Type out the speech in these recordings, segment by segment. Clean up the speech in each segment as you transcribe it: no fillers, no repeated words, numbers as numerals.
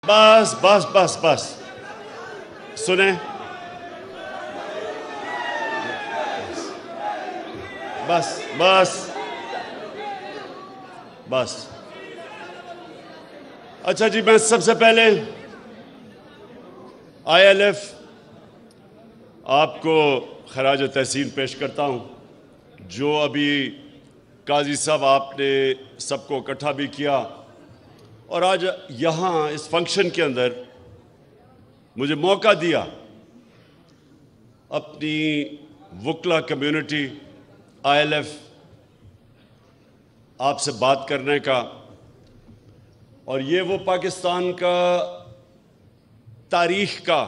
بس بس بس بس سنیں، بس بس بس اچھا جی، میں سب سے پہلے آئی ایل ایف آپ کو خراج تحسین پیش کرتا ہوں، جو ابھی قاضی صاحب آپ نے سب کو اکٹھا بھی کیا، اور آج یہاں اس فنکشن کے اندر مجھے موقع دیا اپنی وکلا کمیونٹی آئی ایل ایف آپ سے بات کرنے کا۔ اور یہ وہ پاکستان کا تاریخ کا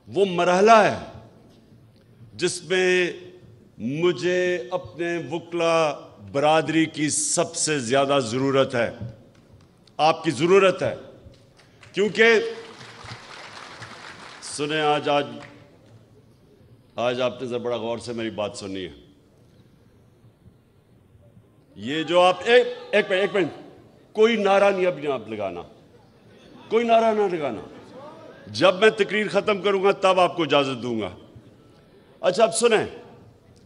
وہ مرحلہ ہے جس میں مجھے اپنے وکلا برادری کی سب سے زیادہ ضرورت ہے، آپ کی ضرورت ہے، کیونکہ سنیں آج آپ نے ذرا بڑا غور سے میری بات سننی ہے۔ یہ جو آپ ایک منٹ کوئی نعرہ نہیں اب آپ لگانا، کوئی نعرہ نہ لگانا، جب میں تقریر ختم کروں گا تب آپ کو اجازت دوں گا۔ اچھا اب سنیں،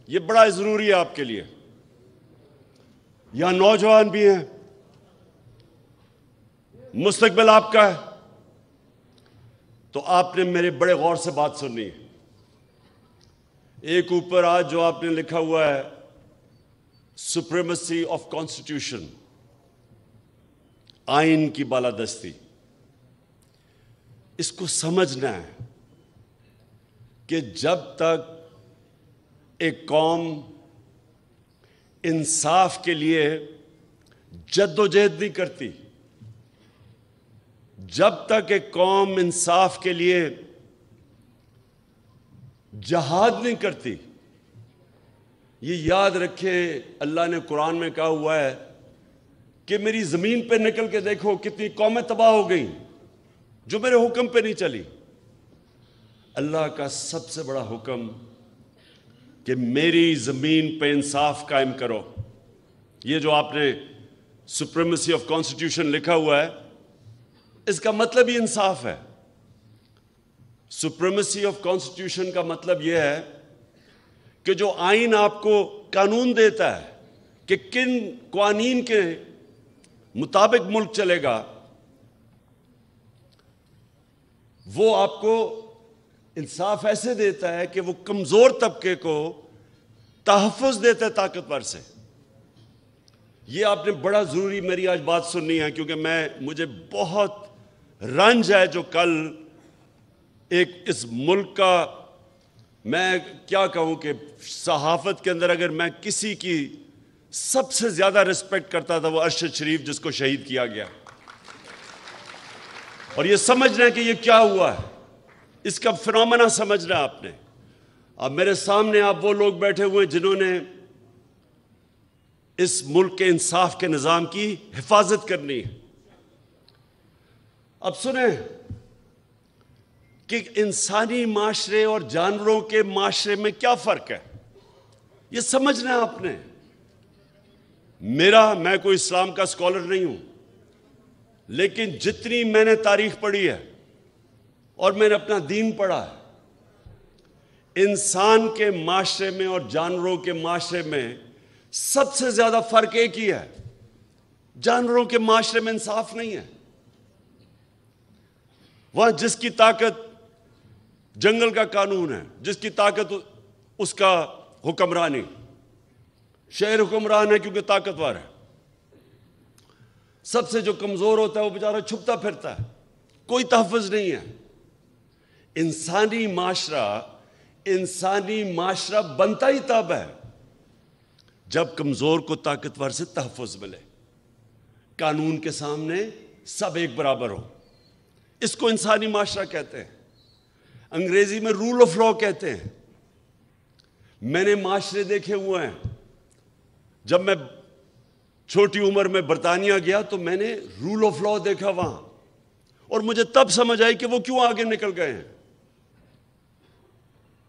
یہ بڑا ضروری ہے آپ کے لیے، یہاں نوجوان بھی ہیں، مستقبل آپ کا ہے، تو آپ نے میرے بڑے غور سے بات سننی ہے۔ ایک اوپر آج جو آپ نے لکھا ہوا ہے سپریمیسی آف کانسٹیٹیوشن، آئین کی بالادستی، اس کو سمجھنا ہے کہ جب تک ایک قوم انصاف کے لیے جد و جہد نہیں کرتی، جب تک ایک قوم انصاف کے لیے جہاد نہیں کرتی، یہ یاد رکھے اللہ نے قرآن میں کہا ہوا ہے کہ میری زمین پہ نکل کے دیکھو کتنی قومیں تباہ ہو گئیں جو میرے حکم پہ نہیں چلی۔ اللہ کا سب سے بڑا حکم کہ میری زمین پہ انصاف قائم کرو، یہ جو آپ نے سپریمیسی آف کانسٹیٹیوشن لکھا ہوا ہے، اس کا مطلب ہی انصاف ہے۔ سپریمیسی آف کانسٹیٹیوشن کا مطلب یہ ہے کہ جو آئین آپ کو قانون دیتا ہے کہ کن قوانین کے مطابق ملک چلے گا، وہ آپ کو انصاف ایسے دیتا ہے کہ وہ کمزور طبقے کو تحفظ دیتا ہے طاقتور سے۔ یہ آپ نے بڑا ضروری میری آج بات سننی ہے، کیونکہ مجھے بہت رنج ہے جو کل ایک اس ملک کا، میں کیا کہوں کہ صحافت کے اندر اگر میں کسی کی سب سے زیادہ رسپیکٹ کرتا تھا وہ ارشد شریف، جس کو شہید کیا گیا، اور یہ سمجھنا ہے کہ یہ کیا ہوا ہے، اس کا فنومنا سمجھنا ہے آپ نے۔ اب میرے سامنے آپ وہ لوگ بیٹھے ہوئے ہیں جنہوں نے اس ملک کے انصاف کے نظام کی حفاظت کرنی ہے۔ اب سنیں کہ انسانی معاشرے اور جانوروں کے معاشرے میں کیا فرق ہے، یہ سمجھنا ہے آپ نے۔ میں کوئی اسلام کا اسکالر نہیں ہوں، لیکن جتنی میں نے تاریخ پڑھی ہے اور میں نے اپنا دین پڑھا ہے، انسان کے معاشرے میں اور جانوروں کے معاشرے میں سب سے زیادہ فرق ایک ہی ہے، جانوروں کے معاشرے میں انصاف نہیں ہے۔ وہاں جس کی طاقت جنگل کا قانون ہے، جس کی طاقت اس کا حکمرانی، شہر حکمران ہے کیونکہ طاقتور ہے، سب سے جو کمزور ہوتا ہے وہ بیچارہ چھپتا پھرتا ہے، کوئی تحفظ نہیں ہے۔ انسانی معاشرہ بنتا ہی تب ہے جب کمزور کو طاقتور سے تحفظ ملے، قانون کے سامنے سب ایک برابر ہو، اس کو انسانی معاشرہ کہتے ہیں۔ انگریزی میں رول آف لا کہتے ہیں۔ میں نے معاشرے دیکھے ہوئے ہیں، جب میں چھوٹی عمر میں برطانیہ گیا تو میں نے رول آف لا دیکھا وہاں، اور مجھے تب سمجھ آئی کہ وہ کیوں آگے نکل گئے ہیں۔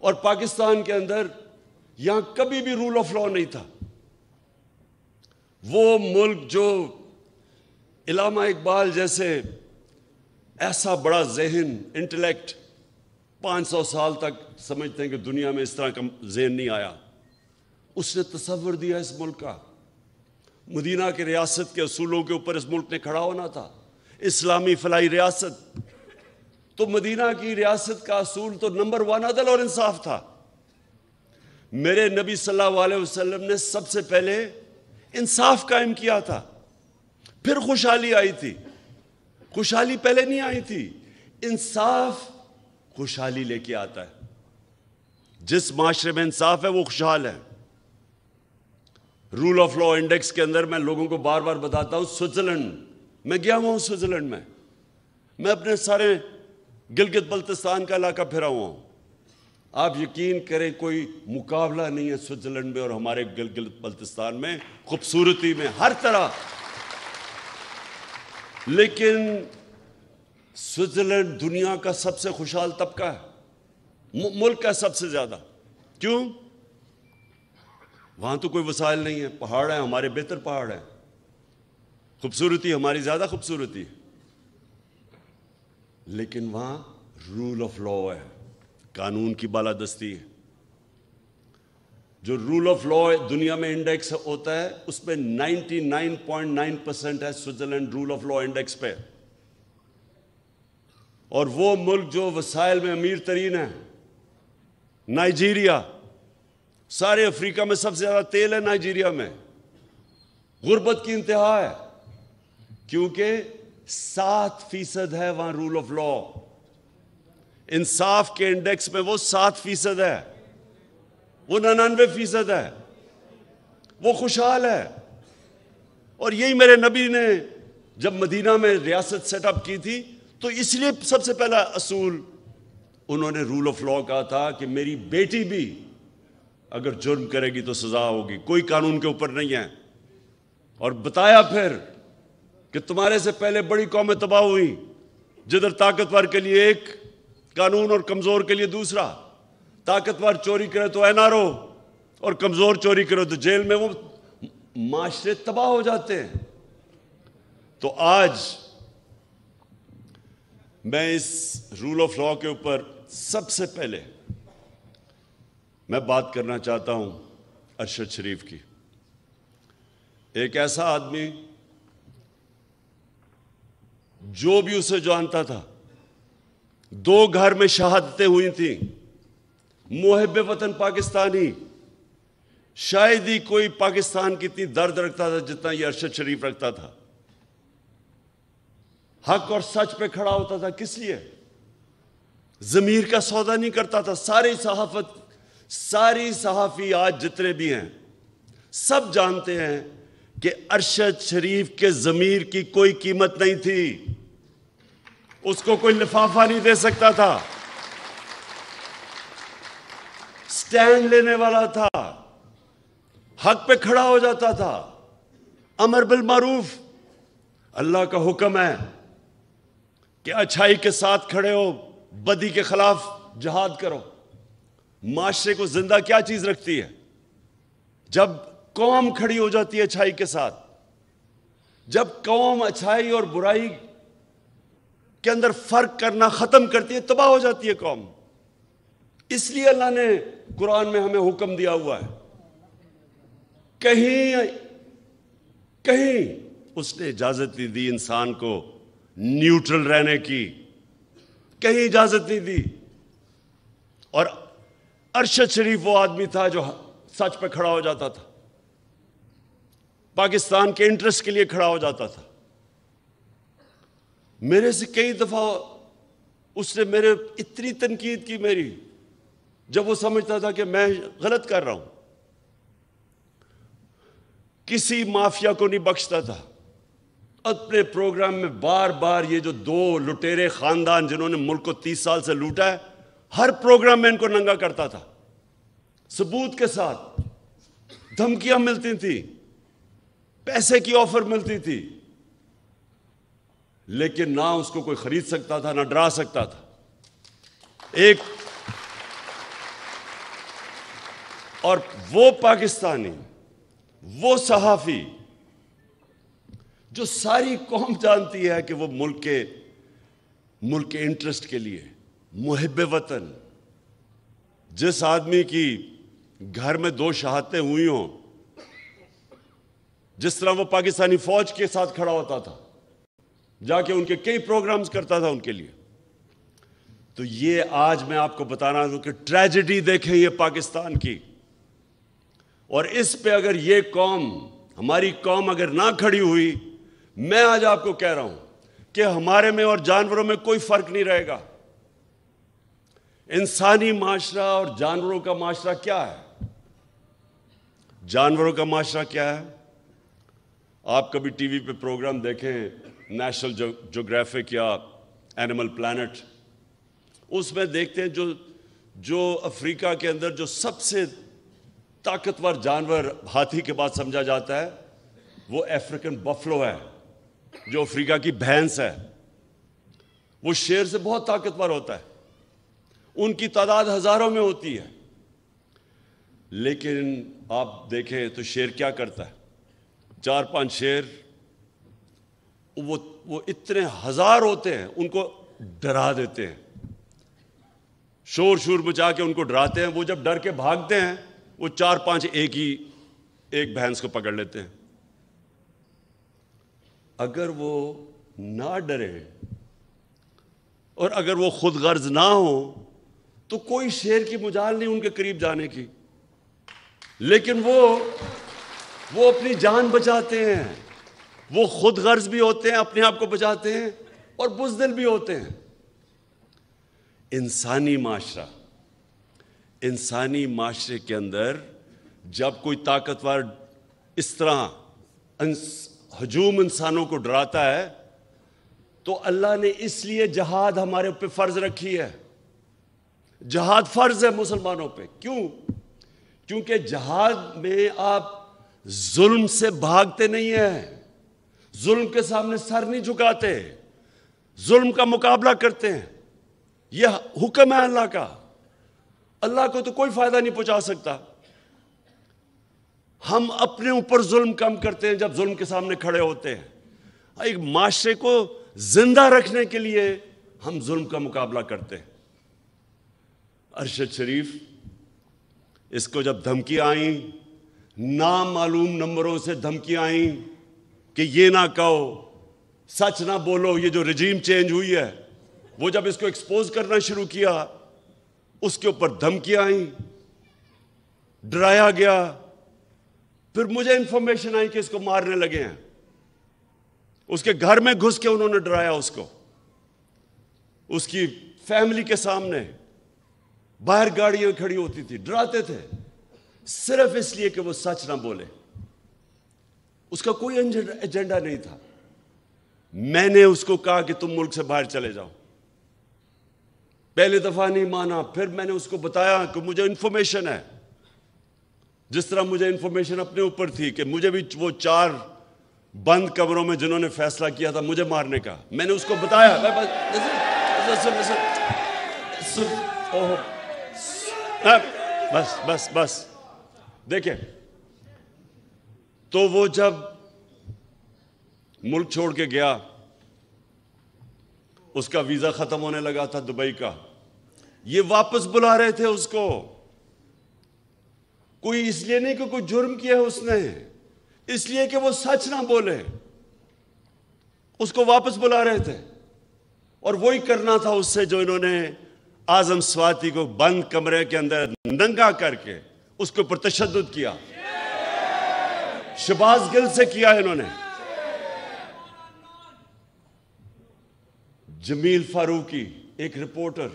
اور پاکستان کے اندر یہاں کبھی بھی رول آف لا نہیں تھا۔ وہ ملک جو علامہ اقبال جیسے ایسا بڑا ذہن، انٹلیکٹ، 500 سال تک سمجھتے ہیں کہ دنیا میں اس طرح کا ذہن نہیں آیا. اس نے تصور دیا اس ملک کا. مدینہ کے ریاست کے اصولوں کے اوپر اس ملک نے کھڑا ہونا تھا. اسلامی فلاحی ریاست. تو مدینہ کی ریاست کا اصول تو نمبر 1 عدل اور انصاف تھا. میرے نبی صلی اللہ علیہ وسلم نے سب سے پہلے انصاف قائم کیا تھا، پھر خوشحالی آئی تھی. خوشحالی پہلے نہیں آئی تھی. انصاف خوشحالی لے کے آتا ہے. جس معاشرے میں انصاف ہے وہ خوشحال ہے. رول آف لا انڈیکس کے اندر میں لوگوں کو بار بار بتاتا ہوں، سوئٹزرلینڈ میں گیا ہوا ہوں. سوئٹزرلینڈ میں اپنے سارے گلگت بلتستان کا علاقہ پھرا ہوا ہوں. آپ یقین کریں کوئی مقابلہ نہیں ہے سوئٹزرلینڈ میں اور ہمارے گلگت بلتستان میں، خوبصورتی میں، ہر طرح. لیکن سوئٹزرلینڈ دنیا کا سب سے خوشحال طبقہ ہے، ملک کا سب سے زیادہ. کیوں؟ وہاں تو کوئی وسائل نہیں ہے. پہاڑ ہیں، ہمارے بہتر پہاڑ ہیں. خوبصورتی ہماری زیادہ خوبصورتی ہے. لیکن وہاں رول آف لا ہے، قانون کی بالادستی ہے. جو رول آف لا دنیا میں انڈیکس ہوتا ہے اس میں 99.9% ہے Switzerland rule of law index پہ. اور وہ ملک جو وسائل میں امیر ترین ہے، نائجیریا. سارے افریقہ میں سب سے زیادہ تیل ہے نائجیریا میں. غربت کی انتہا ہے کیونکہ 7% ہے وہاں رول آف لا. انصاف کے انڈیکس میں وہ 7% ہے، وہ 99% ہے. وہ خوشحال ہے. اور یہی میرے نبی نے جب مدینہ میں ریاست سیٹ اپ کی تھی تو اس لیے سب سے پہلا اصول انہوں نے رول آف لا کہا تھا کہ میری بیٹی بھی اگر جرم کرے گی تو سزا ہوگی، کوئی قانون کے اوپر نہیں ہے. اور بتایا پھر کہ تمہارے سے پہلے بڑی قومیں تباہ ہوئی جدھر طاقتور کے لیے ایک قانون اور کمزور کے لیے دوسرا. طاقتور چوری کرے تو NRO اور کمزور چوری کرے تو جیل میں. وہ معاشرے تباہ ہو جاتے ہیں. تو آج میں اس رول آف لا کے اوپر سب سے پہلے میں بات کرنا چاہتا ہوں ارشد شریف کی. ایک ایسا آدمی جو بھی اسے جانتا تھا، 2 گھر میں شہادتیں ہوئی تھیں. محب وطن پاکستانی. شاید ہی کوئی پاکستان کی اتنی درد رکھتا تھا جتنا یہ ارشد شریف رکھتا تھا. حق اور سچ پہ کھڑا ہوتا تھا. کس لیے؟ ضمیر کا سودا نہیں کرتا تھا. ساری صحافی آج جتنے بھی ہیں سب جانتے ہیں کہ ارشد شریف کے ضمیر کی کوئی قیمت نہیں تھی. اس کو کوئی لفافہ نہیں دے سکتا تھا. سٹینڈ لینے والا تھا، حق پہ کھڑا ہو جاتا تھا. امر بالمعروف، اللہ کا حکم ہے کہ اچھائی کے ساتھ کھڑے ہو، بدی کے خلاف جہاد کرو. معاشرے کو زندہ کیا چیز رکھتی ہے؟ جب قوم کھڑی ہو جاتی ہے اچھائی کے ساتھ. جب قوم اچھائی اور برائی کے اندر فرق کرنا ختم کرتی ہے تباہ ہو جاتی ہے قوم. اس لیے اللہ نے قرآن میں ہمیں حکم دیا ہوا ہے. کہیں اس نے اجازت نہیں دی انسان کو نیوٹرل رہنے کی. کہیں اجازت نہیں دی. اور ارشد شریف وہ آدمی تھا جو سچ پہ کھڑا ہو جاتا تھا، پاکستان کے انٹرسٹ کے لیے کھڑا ہو جاتا تھا. میرے سے کئی دفعہ اس نے میرے اتنی تنقید کی میری، جب وہ سمجھتا تھا کہ میں غلط کر رہا ہوں. کسی مافیا کو نہیں بخشتا تھا. اپنے پروگرام میں بار بار یہ جو 2 لٹیرے خاندان جنہوں نے ملک کو 30 سال سے لوٹا ہے، ہر پروگرام میں ان کو ننگا کرتا تھا، ثبوت کے ساتھ. دھمکیاں ملتی تھیں، پیسے کی آفر ملتی تھی، لیکن نہ اس کو کوئی خرید سکتا تھا، نہ ڈرا سکتا تھا. اور وہ پاکستانی، وہ صحافی جو ساری قوم جانتی ہے کہ وہ ملک کے ملک کے انٹرسٹ کے لیے، محب وطن، جس آدمی کی گھر میں 2 شہادتیں ہوئی ہوں، جس طرح وہ پاکستانی فوج کے ساتھ کھڑا ہوتا تھا، جا کے ان کے کئی پروگرامز کرتا تھا ان کے لیے. تو یہ آج میں آپ کو بتانا ہوں کہ ٹریجڈی دیکھیں یہ پاکستان کی، اور اس پہ اگر یہ قوم، ہماری قوم اگر نہ کھڑی ہوئی، میں آج آپ کو کہہ رہا ہوں کہ ہمارے میں اور جانوروں میں کوئی فرق نہیں رہے گا. انسانی معاشرہ اور جانوروں کا معاشرہ کیا ہے؟ جانوروں کا معاشرہ کیا ہے؟ آپ کبھی ٹی وی پہ پروگرام دیکھیں، نیشنل جیوگرافک یا اینیمل پلانٹ، اس میں دیکھتے ہیں جو افریقہ کے اندر جو سب سے طاقتور جانور ہاتھی کے بعد سمجھا جاتا ہے، وہ افریقن بفلو ہے، جو افریقہ کی بھینس ہے. وہ شیر سے بہت طاقتور ہوتا ہے، ان کی تعداد ہزاروں میں ہوتی ہے. لیکن آپ دیکھیں تو شیر کیا کرتا ہے؟ 4-5 شیر، وہ اتنے ہزار ہوتے ہیں، ان کو ڈرا دیتے ہیں، شور مچا کے ان کو ڈراتے ہیں. وہ جب ڈر کے بھاگتے ہیں، وہ 4-5 ایک بھینس کو پکڑ لیتے ہیں. اگر وہ نہ ڈرے اور اگر وہ خود غرض نہ ہو تو کوئی شیر کی مجال نہیں ان کے قریب جانے کی. لیکن وہ اپنی جان بچاتے ہیں، وہ خود غرض بھی ہوتے ہیں، اپنے آپ کو بچاتے ہیں، اور بزدل بھی ہوتے ہیں. انسانی معاشرے کے اندر جب کوئی طاقتور اس طرح ہجوم انسانوں کو ڈراتا ہے، تو اللہ نے اس لیے جہاد ہمارے اوپر فرض رکھی ہے. جہاد فرض ہے مسلمانوں پہ. کیوں؟ کیونکہ جہاد میں آپ ظلم سے بھاگتے نہیں ہیں، ظلم کے سامنے سر نہیں جھکاتے، ظلم کا مقابلہ کرتے ہیں. یہ حکم ہے اللہ کا. اللہ کو تو کوئی فائدہ نہیں پہنچا سکتا. ہم اپنے اوپر ظلم کم کرتے ہیں جب ظلم کے سامنے کھڑے ہوتے ہیں. ایک معاشرے کو زندہ رکھنے کے لیے ہم ظلم کا مقابلہ کرتے ہیں. ارشد شریف، اس کو جب دھمکی آئیں، نامعلوم نمبروں سے دھمکی آئیں کہ یہ نہ کہو، سچ نہ بولو، یہ جو رجیم چینج ہوئی ہے، وہ جب اس کو ایکسپوز کرنا شروع کیا، اس کے اوپر دھمکیاں آئیں، ڈرایا گیا. پھر مجھے انفارمیشن آئی کہ اس کو مارنے لگے ہیں. اس کے گھر میں گھس کے انہوں نے ڈرایا اس کو، اس کی فیملی کے سامنے. باہر گاڑیاں کھڑی ہوتی تھی، ڈراتے تھے، صرف اس لیے کہ وہ سچ نہ بولے. اس کا کوئی ایجنڈا نہیں تھا. میں نے اس کو کہا کہ تم ملک سے باہر چلے جاؤ. پہلی دفعہ نہیں مانا. پھر میں نے اس کو بتایا کہ مجھے انفارمیشن ہے، جس طرح مجھے انفارمیشن اپنے اوپر تھی کہ مجھے بھی وہ 4 بند کمروں میں جنہوں نے فیصلہ کیا تھا مجھے مارنے کا، میں نے اس کو بتایا. بس دیکھیں، تو وہ جب ملک چھوڑ کے گیا، اس کا ویزا ختم ہونے لگا تھا دبئی کا. یہ واپس بلا رہے تھے اس کو. کوئی اس لیے نہیں کہ کوئی جرم کیا ہے اس نے، اس لیے کہ وہ سچ نہ بولے. اس کو واپس بلا رہے تھے، اور وہی کرنا تھا اس سے جو انہوں نے اعظم سواتی کو بند کمرے کے اندر ننگا کر کے اس کے اوپر تشدد کیا. شہباز گل سے کیا انہوں نے. جمیل فاروقی، ایک رپورٹر،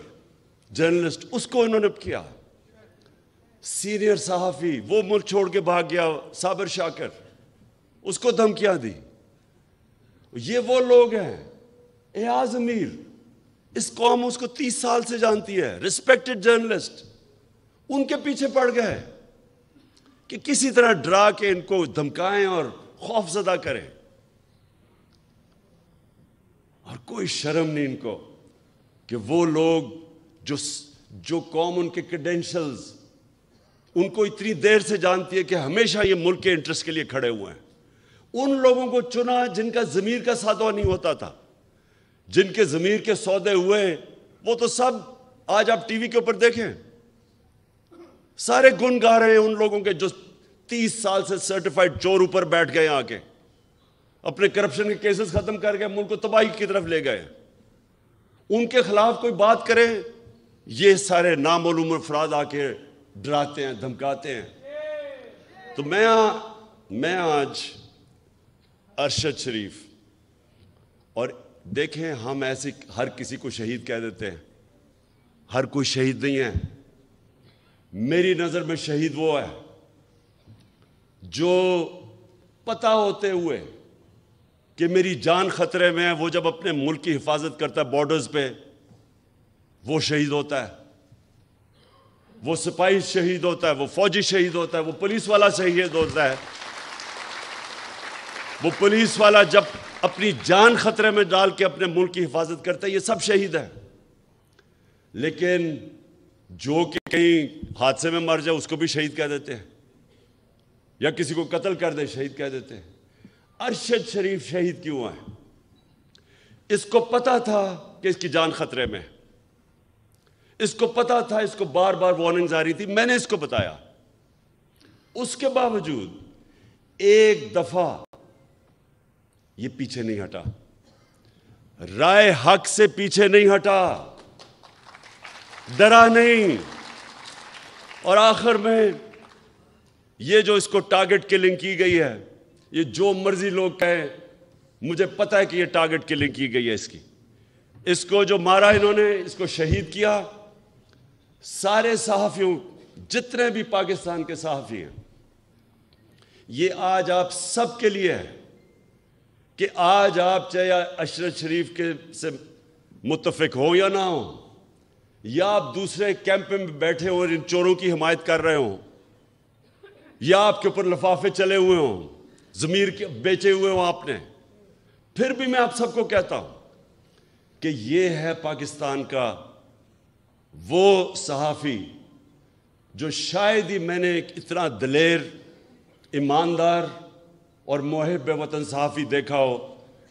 جرنلسٹ، اس کو انہوں نے کیا. سینئر صحافی، وہ ملک چھوڑ کے بھاگ گیا، صابر شاکر، اس کو دھمکیاں دی. یہ وہ لوگ ہیں. ایاز امیر، اس قوم اس کو 30 سال سے جانتی ہے، ریسپیکٹڈ جرنلسٹ. ان کے پیچھے پڑ گئے کہ کسی طرح ڈرا کے ان کو دھمکائیں اور خوف زدہ کریں. اور کوئی شرم نہیں ان کو کہ وہ لوگ جو قوم ان کے کریڈینشلز ان کو اتنی دیر سے جانتی ہے کہ ہمیشہ یہ ملک کے انٹرسٹ کے لیے کھڑے ہوئے ہیں، ان لوگوں کو چنا جن کا ضمیر کا ساتواں نہیں ہوتا تھا، جن کے ضمیر کے سودے ہوئے ہیں وہ تو سب آج آپ ٹی وی کے اوپر دیکھیں، سارے گن گا رہے ہیں ان لوگوں کے جو 30 سال سے سرٹیفائڈ چور اوپر بیٹھ گئے آ کے، اپنے کرپشن کے کیسز ختم کر کے ملک کو تباہی کی طرف لے گئے. ان کے خلاف کوئی بات کرے، یہ سارے نامعلوم افراد آ کے ڈراتے ہیں، دھمکاتے ہیں. تو میں آج ارشد شریف، اور دیکھیں ہم ایسے ہر کسی کو شہید کہہ دیتے ہیں، ہر کوئی شہید نہیں ہے. میری نظر میں شہید وہ ہے جو پتہ ہوتے ہوئے کہ میری جان خطرے میں ہے، وہ جب اپنے ملک کی حفاظت کرتا ہے بارڈرز پہ، وہ شہید ہوتا ہے. وہ سپاہی شہید ہوتا ہے، وہ فوجی شہید ہوتا ہے، وہ پولیس والا شہید ہوتا ہے. وہ پولیس والا جب اپنی جان خطرے میں ڈال کے اپنے ملک کی حفاظت کرتا ہے، یہ سب شہید ہیں. لیکن جو کہ کہیں حادثے میں مر جائے اس کو بھی شہید کہہ دیتے ہیں، یا کسی کو قتل کر دے شہید کہہ دیتے ہیں. ارشد شریف شہید کیوں ہے؟ اس کو پتا تھا کہ اس کی جان خطرے میں، اس کو پتا تھا، اس کو بار بار وارننگز آ رہی تھی، میں نے اس کو بتایا. اس کے باوجود ایک دفعہ یہ پیچھے نہیں ہٹا، رائے حق سے پیچھے نہیں ہٹا، ڈرا نہیں. اور آخر میں یہ جو اس کو ٹارگٹ کلنگ کی گئی ہے، یہ جو مرضی لوگ کہیں، مجھے پتا ہے کہ یہ ٹارگٹ کلنگ کی گئی ہے. اس کو جو مارا انہوں نے، اس کو شہید کیا. سارے صحافیوں، جتنے بھی پاکستان کے صحافی ہیں، یہ آج آپ سب کے لیے ہے کہ آج آپ چاہے ارشد شریف کے سے متفق ہو یا نہ ہو، یا آپ دوسرے کیمپ میں بیٹھے ہوں اور ان چوروں کی حمایت کر رہے ہوں، یا آپ کے اوپر لفافے چلے ہوئے ہوں، ضمیر کے بیچے ہوئے ہوں آپ نے، پھر بھی میں آپ سب کو کہتا ہوں کہ یہ ہے پاکستان کا وہ صحافی جو شاید ہی میں نے اتنا دلیر، ایماندار اور محب وطن صحافی دیکھا ہو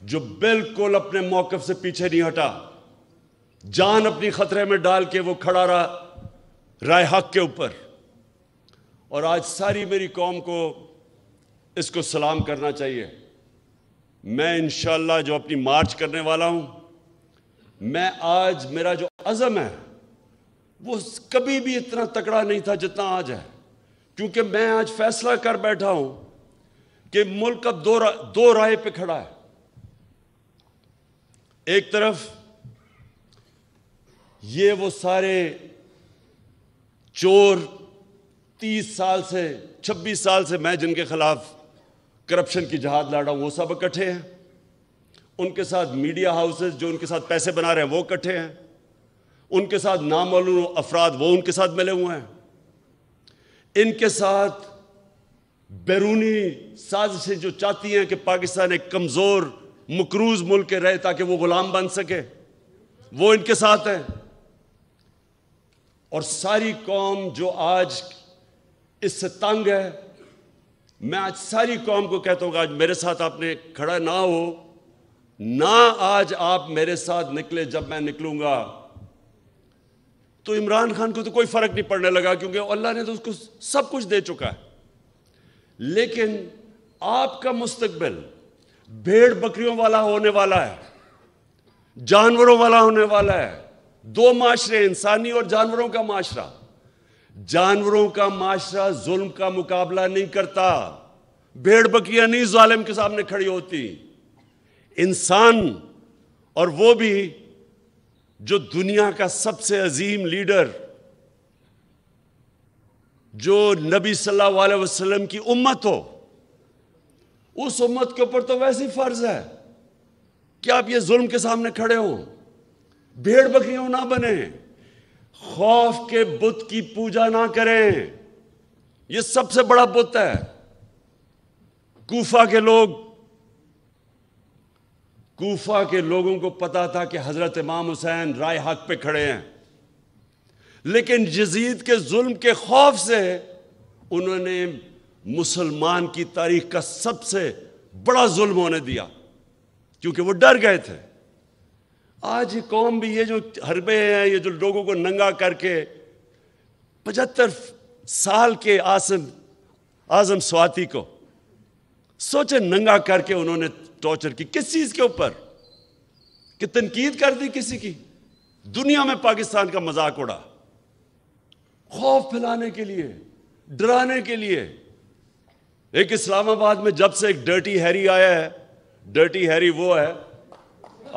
جو بالکل اپنے موقف سے پیچھے نہیں ہٹا، جان اپنی خطرے میں ڈال کے وہ کھڑا رہا رائے حق کے اوپر. اور آج ساری میری قوم کو اس کو سلام کرنا چاہیے. میں انشاءاللہ جو اپنی مارچ کرنے والا ہوں، میں آج میرا جو عزم ہے وہ کبھی بھی اتنا تکڑا نہیں تھا جتنا آج ہے، کیونکہ میں آج فیصلہ کر بیٹھا ہوں کہ ملک اب دو رائے پہ کھڑا ہے. ایک طرف یہ وہ سارے چور 30 سال سے 26 سال سے میں جن کے خلاف کرپشن کی جہاد لڑا ہوں، وہ سب اکٹھے ہیں. ان کے ساتھ میڈیا ہاؤسز جو ان کے ساتھ پیسے بنا رہے ہیں وہ اکٹھے ہیں. ان کے ساتھ نامعلوم افراد وہ ان کے ساتھ ملے ہوئے ہیں. ان کے ساتھ بیرونی سازشیں جو چاہتی ہیں کہ پاکستان ایک کمزور مقروض ملک رہے تاکہ وہ غلام بن سکے، وہ ان کے ساتھ ہیں. اور ساری قوم جو آج اس سے تنگ ہے، میں آج ساری قوم کو کہتا ہوں کہ آج میرے ساتھ آپ نے کھڑا نہ ہو، نہ آج آپ میرے ساتھ نکلے جب میں نکلوں گا، تو عمران خان کو تو کوئی فرق نہیں پڑنے لگا، کیونکہ اللہ نے تو اس کو سب کچھ دے چکا ہے. لیکن آپ کا مستقبل بھیڑ بکریوں والا ہونے والا ہے، جانوروں والا ہونے والا ہے. دو معاشرے، انسانی اور جانوروں کا معاشرہ. جانوروں کا معاشرہ ظلم کا مقابلہ نہیں کرتا، بھیڑ بکریاں نہیں ظالم کے سامنے کھڑی ہوتی. انسان، اور وہ بھی جو دنیا کا سب سے عظیم لیڈر، جو نبی صلی اللہ علیہ وسلم کی امت ہو، اس امت کے اوپر تو ویسے ہی فرض ہے کہ آپ یہ ظلم کے سامنے کھڑے ہوں، بھیڑ بکریوں نہ بنیں، خوف کے بت کی پوجا نہ کریں. یہ سب سے بڑا بت ہے. کوفہ کے لوگوں کو پتا تھا کہ حضرت امام حسین رائے حق پہ کھڑے ہیں، لیکن یزید کے ظلم کے خوف سے انہوں نے مسلمان کی تاریخ کا سب سے بڑا ظلم ہونے دیا، کیونکہ وہ ڈر گئے تھے. آج یہ قوم بھی یہ جو حربے ہیں، یہ جو لوگوں کو ننگا کر کے 75 سال کے اعظم سواتی کو سوچے ننگا کر کے انہوں نے ٹارچر کی، کس چیز کے اوپر؟ کہ تنقید کر دی کسی کی، دنیا میں پاکستان کا مذاق اڑا، خوف پھیلانے کے لیے، ڈرانے کے لیے۔ ایک اسلام آباد میں جب سے ایک ڈرٹی ہیری آیا ہے، ڈرٹی ہیری وہ ہے،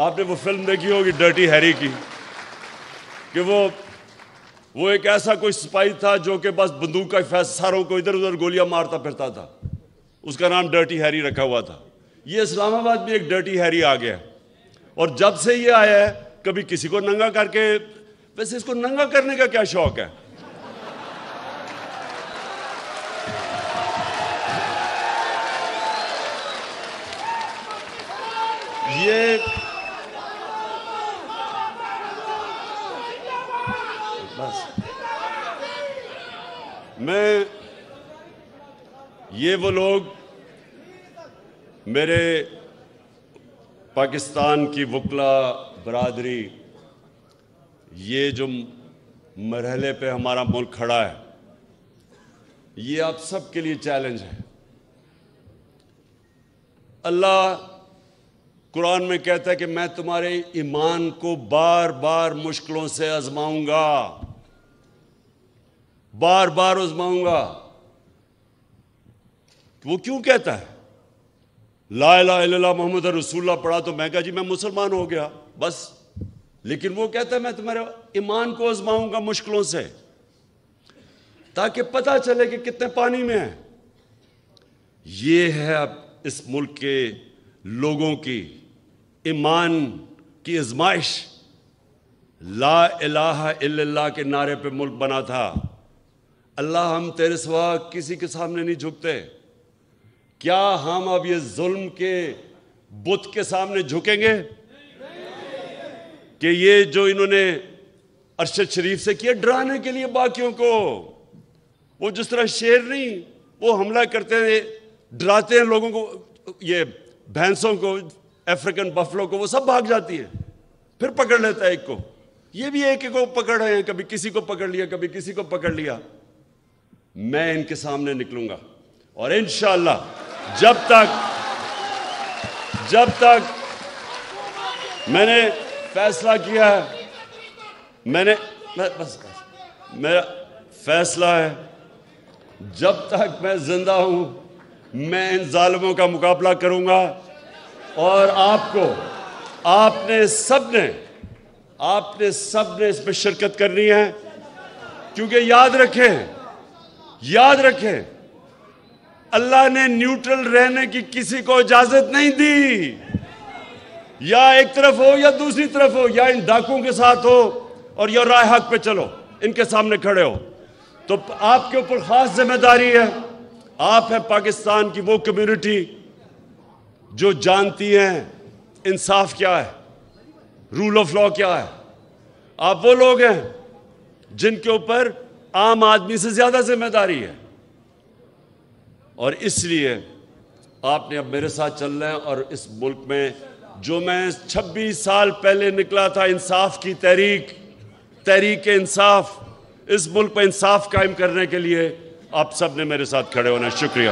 آپ نے وہ فلم دیکھی ہوگی ڈرٹی ہیری کی، کہ وہ ایک ایسا کوئی سپاہی تھا جو کہ بس بندوق کا ساروں کو ادھر ادھر گولیاں مارتا پھرتا تھا، اس کا نام ڈرٹی ہیری رکھا ہوا تھا۔ یہ اسلام آباد میں ایک ڈرٹی ہیری آ گیا، اور جب سے یہ آیا ہے کبھی کسی کو ننگا کر کے، ویسے اس کو ننگا کرنے کا کیا شوق ہے؟ یہ بس یہ وہ لوگ، میرے پاکستان کی وکلا برادری، یہ جو مرحلے پہ ہمارا ملک کھڑا ہے، یہ آپ سب کے لیے چیلنج ہے۔ اللہ قرآن میں کہتا ہے کہ میں تمہارے ایمان کو بار بار مشکلوں سے آزماؤں گا، بار بار آزماؤں گا۔ وہ کیوں کہتا ہے؟ لا الہ الا اللہ محمد رسول اللہ پڑھا تو میں کہا جی میں مسلمان ہو گیا بس، لیکن وہ کہتا ہے میں تمہارے ایمان کو آزماؤں گا مشکلوں سے، تاکہ پتہ چلے کہ کتنے پانی میں ہیں۔ یہ ہے اب اس ملک کے لوگوں کی ایمان کی آزمائش۔ لا الہ الا اللہ کے نعرے پہ ملک بنا تھا۔ اللہ ہم تیرے سوا کسی کے سامنے نہیں جھکتے۔ کیا ہم اب یہ ظلم کے بت کے سامنے جھکیں گے کہ یہ جو انہوں نے ارشد شریف سے کیا ڈرانے کے لیے باقیوں کو؟ وہ جس طرح شیر نہیں، وہ حملہ کرتے ہیں، ڈراتے ہیں لوگوں کو، یہ بھینسوں کو، افریقن بفلو کو، وہ سب بھاگ جاتی ہیں، پھر پکڑ لیتا ہے ایک کو۔ یہ بھی ایک کو پکڑ رہے ہیں، کبھی کسی کو پکڑ لیا، کبھی کسی کو پکڑ لیا۔ میں ان کے سامنے نکلوں گا، اور انشاءاللہ جب تک میں نے فیصلہ کیا ہے، بس میرا فیصلہ ہے، جب تک میں زندہ ہوں میں ان ظالموں کا مقابلہ کروں گا، اور آپ نے سب نے اس میں شرکت کرنی ہے، کیونکہ یاد رکھیں اللہ نے نیوٹرل رہنے کی کسی کو اجازت نہیں دی۔ یا ایک طرف ہو یا دوسری طرف ہو، یا ان ڈاکوں کے ساتھ ہو اور یا راہ حق پہ چلو، ان کے سامنے کھڑے ہو۔ تو آپ کے اوپر خاص ذمہ داری ہے۔ آپ ہے پاکستان کی وہ کمیونٹی جو جانتی ہیں انصاف کیا ہے، رول آف لا کیا ہے۔ آپ وہ لوگ ہیں جن کے اوپر عام آدمی سے زیادہ ذمہ داری ہے، اور اس لیے آپ نے اب میرے ساتھ چلنا ہے، اور اس ملک میں جو میں 26 سال پہلے نکلا تھا انصاف کی تحریک انصاف، اس ملک پہ انصاف قائم کرنے کے لیے آپ سب نے میرے ساتھ کھڑے ہونا ہے۔ شکریہ۔